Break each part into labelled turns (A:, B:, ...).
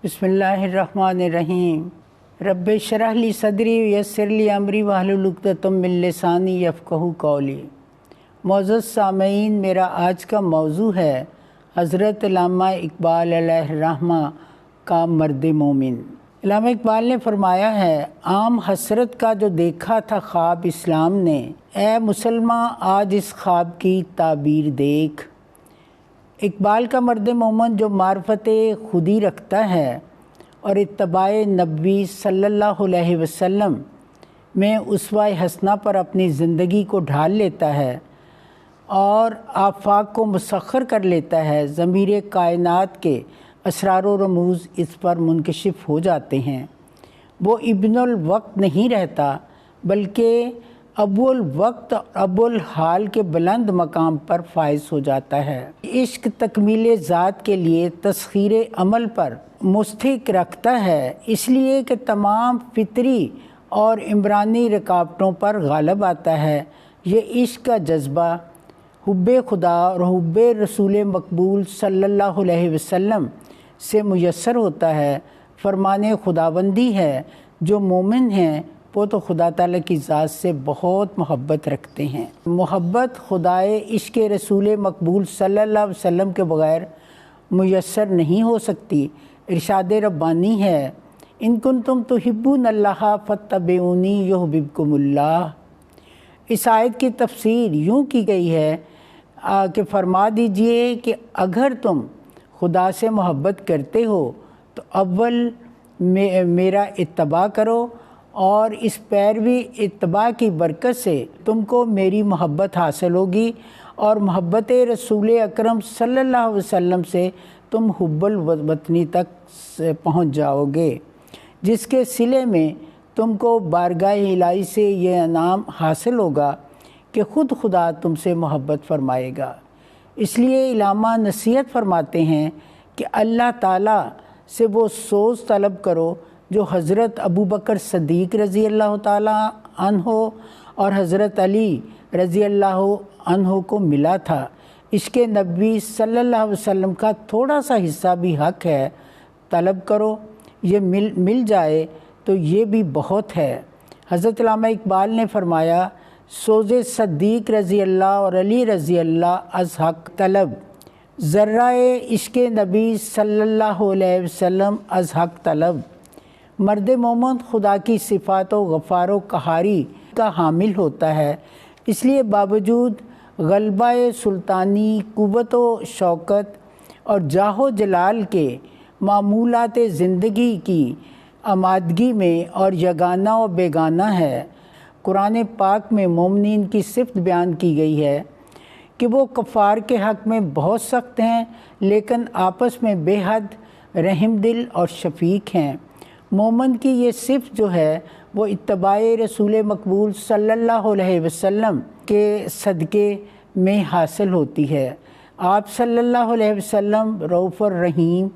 A: بسم اللہ الرحمن الرحیم۔ رب اشرح لی صدری ویسر لی امری واحلل عقدۃ من لسانی یفقہوا قولی۔ معزز سامعین، میرا آج کا موضوع ہے حضرت علامہ اقبال علیہ الرحمہ کا مرد مومن۔ علامہ اقبال نے فرمایا ہے، عام حسرت کا جو دیکھا تھا خواب اسلام نے، اے مسلماں آج اس خواب کی تعبیر دیکھ۔ اقبال کا مرد مومن جو معرفت خودی رکھتا ہے اور اتباع نبوی صلی اللہ علیہ وسلم میں اسوہ حسنہ پر اپنی زندگی کو ڈھال لیتا ہے اور آفاق کو مسخر کر لیتا ہے، ضمیر کائنات کے اسرار و رموز اس پر منکشف ہو جاتے ہیں۔ وہ ابن الوقت نہیں رہتا بلکہ ابو الوقت اور ابو الحال کے بلند مقام پر فائز ہو جاتا ہے۔ عشق تکمیل ذات کے لیے تسخیر عمل پر مستحق رکھتا ہے، اس لیے کہ تمام فطری اور عمرانی رکاوٹوں پر غالب آتا ہے۔ یہ عشق کا جذبہ حب خدا اور حب رسول مقبول صلی اللہ علیہ وسلم سے میسر ہوتا ہے۔ فرمان خداوندی ہے، جو مومن ہیں وہ تو خدا تعالیٰ کی ذات سے بہت محبت رکھتے ہیں۔ محبت خدائے عشق رسول مقبول صلی اللہ علیہ وسلم کے بغیر میسر نہیں ہو سکتی۔ ارشاد ربانی ہے، ان کنتم تحبون اللہ فاتبعونی یحببکم اللہ۔ اس آیت کی تفسیر یوں کی گئی ہے کہ فرما دیجئے کہ اگر تم خدا سے محبت کرتے ہو تو اول میرا اتباع کرو، اور اس پیروی اتباع کی برکت سے تم کو میری محبت حاصل ہوگی، اور محبت رسول اکرم صلی اللہ علیہ وسلم سے تم حب الوطنی تک پہنچ جاؤ گے، جس کے صلے میں تم کو بارگاہ الہی سے یہ انعام حاصل ہوگا کہ خود خدا تم سے محبت فرمائے گا۔ اس لیے علامہ نصیحت فرماتے ہیں کہ اللہ تعالیٰ سے وہ سوز طلب کرو جو حضرت ابوبکر صدیق رضی اللہ تعالیٰ عنہ اور حضرت علی رضی اللہ عنہ کو ملا تھا۔ عشق نبی صلی اللہ علیہ وسلم کا تھوڑا سا حصہ بھی حق ہے، طلب کرو، یہ مل جائے تو یہ بھی بہت ہے۔ حضرت علامہ اقبال نے فرمایا، سوز صدیق رضی اللہ اور علی رضی اللہ از حق طلب، ذرہ عشق نبی صلی اللہ علیہ وسلم از حق طلب۔ مرد مومن خدا کی صفات و غفار و قہاری کا حامل ہوتا ہے، اس لیے باوجود غلبہ سلطانی، قوت و شوکت اور جاہ و جلال کے معمولات زندگی کی آمادگی میں اور یگانہ و بیگانہ ہے۔ قرآن پاک میں مومنین کی صفت بیان کی گئی ہے کہ وہ کفار کے حق میں بہت سخت ہیں لیکن آپس میں بے حد رحم دل اور شفیق ہیں۔ مومن کی یہ صفت جو ہے وہ اتباع رسول مقبول صلی اللہ علیہ وسلم کے صدقے میں حاصل ہوتی ہے۔ آپ صلی اللہ علیہ وسلم رؤوف الرحیم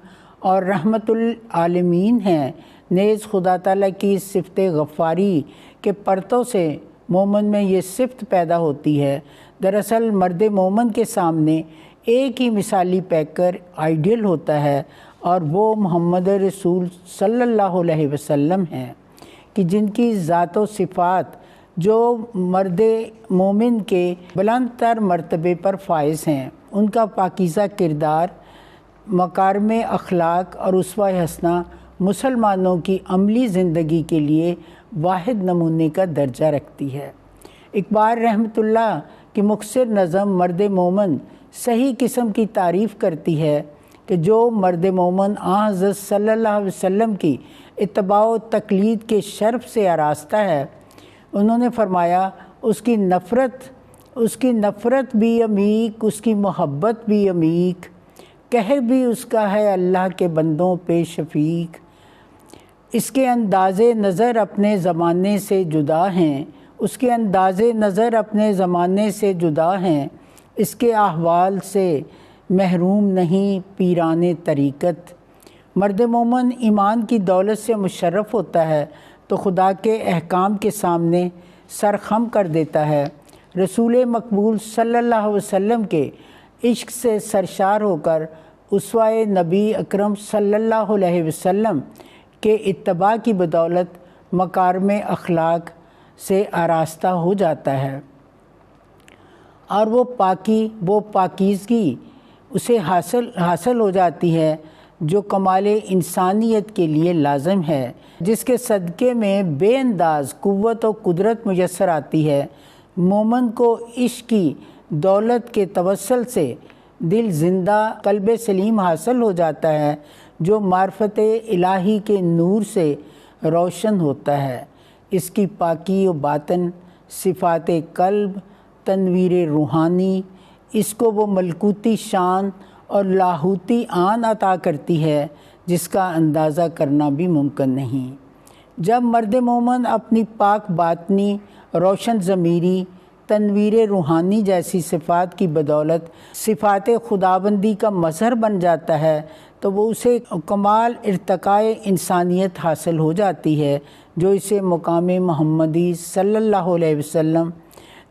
A: اور رحمت العالمین ہیں، نیز خدا تعالیٰ کی صفت غفاری کے پرتوں سے مومن میں یہ صفت پیدا ہوتی ہے۔ دراصل مرد مومن کے سامنے ایک ہی مثالی پیکر آئیڈیل ہوتا ہے، اور وہ محمد رسول صلی اللہ علیہ وسلم ہیں کہ جن کی ذات و صفات جو مرد مومن کے بلند تر مرتبے پر فائز ہیں، ان کا پاکیزہ کردار، مکارم اخلاق اور اسوہ حسنہ مسلمانوں کی عملی زندگی کے لیے واحد نمونے کا درجہ رکھتی ہے۔ اقبال رحمۃ اللہ کی مختصر نظم مرد مومن صحیح قسم کی تعریف کرتی ہے کہ جو مرد مومن حضرت صلی اللہ علیہ وسلم کی اتباع و تقلید کے شرف سے آراستہ ہے، انہوں نے فرمایا، اس کی نفرت بھی عمیق، اس کی محبت بھی عمیق، قہر بھی اس کا ہے اللہ کے بندوں پہ شفیق۔ اس کے انداز نظر اپنے زمانے سے جدا ہیں، اس کے انداز نظر اپنے زمانے سے جدا ہیں، اس کے احوال سے محروم نہیں پیران طریقت۔ مرد مومن ایمان کی دولت سے مشرف ہوتا ہے تو خدا کے احکام کے سامنے سر خم کر دیتا ہے۔ رسول مقبول صلی اللہ علیہ وسلم کے عشق سے سرشار ہو کر اسوہ نبی اکرم صلی اللہ علیہ وسلم کے اتباع کی بدولت مکارم اخلاق سے آراستہ ہو جاتا ہے، اور وہ پاکیزگی اسے حاصل ہو جاتی ہے جو کمال انسانیت کے لیے لازم ہے، جس کے صدقے میں بے انداز قوت و قدرت میسر آتی ہے۔ مومن کو عشق کی دولت کے توسل سے دل زندہ، قلب سلیم حاصل ہو جاتا ہے، جو معرفت الہی کے نور سے روشن ہوتا ہے۔ اس کی پاکی و باطن، صفات قلب، تنویر روحانی اس کو وہ ملکوتی شان اور لاہوتی آن عطا کرتی ہے جس کا اندازہ کرنا بھی ممکن نہیں۔ جب مرد مومن اپنی پاک باطنی، روشن ضمیری، تنویر روحانی جیسی صفات کی بدولت صفات خداوندی کا مظہر بن جاتا ہے تو وہ اسے کمال ارتقاء انسانیت حاصل ہو جاتی ہے، جو اسے مقام محمدی صلی اللہ علیہ وسلم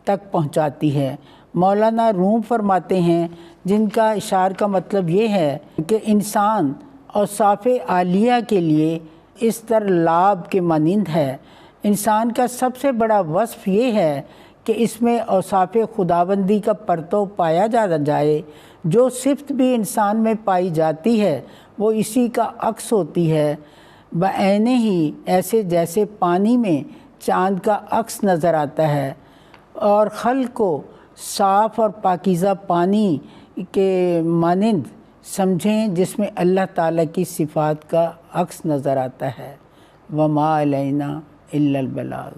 A: تک پہنچاتی ہے۔ مولانا روم فرماتے ہیں، جن کا اشعار کا مطلب یہ ہے کہ انسان اوصاف عالیہ کے لیے اس طرح لاب کے مانند ہے۔ انسان کا سب سے بڑا وصف یہ ہے کہ اس میں اوصاف خداوندی کا پرتو پایا جائے۔ جو صفت بھی انسان میں پائی جاتی ہے وہ اسی کا عکس ہوتی ہے، بعینہ ہی ایسے جیسے پانی میں چاند کا عکس نظر آتا ہے، اور خلق کو صاف اور پاکیزہ پانی کے مانند سمجھیں جس میں اللہ تعالیٰ کی صفات کا عکس نظر آتا ہے۔ وما علینا الا البلاغ۔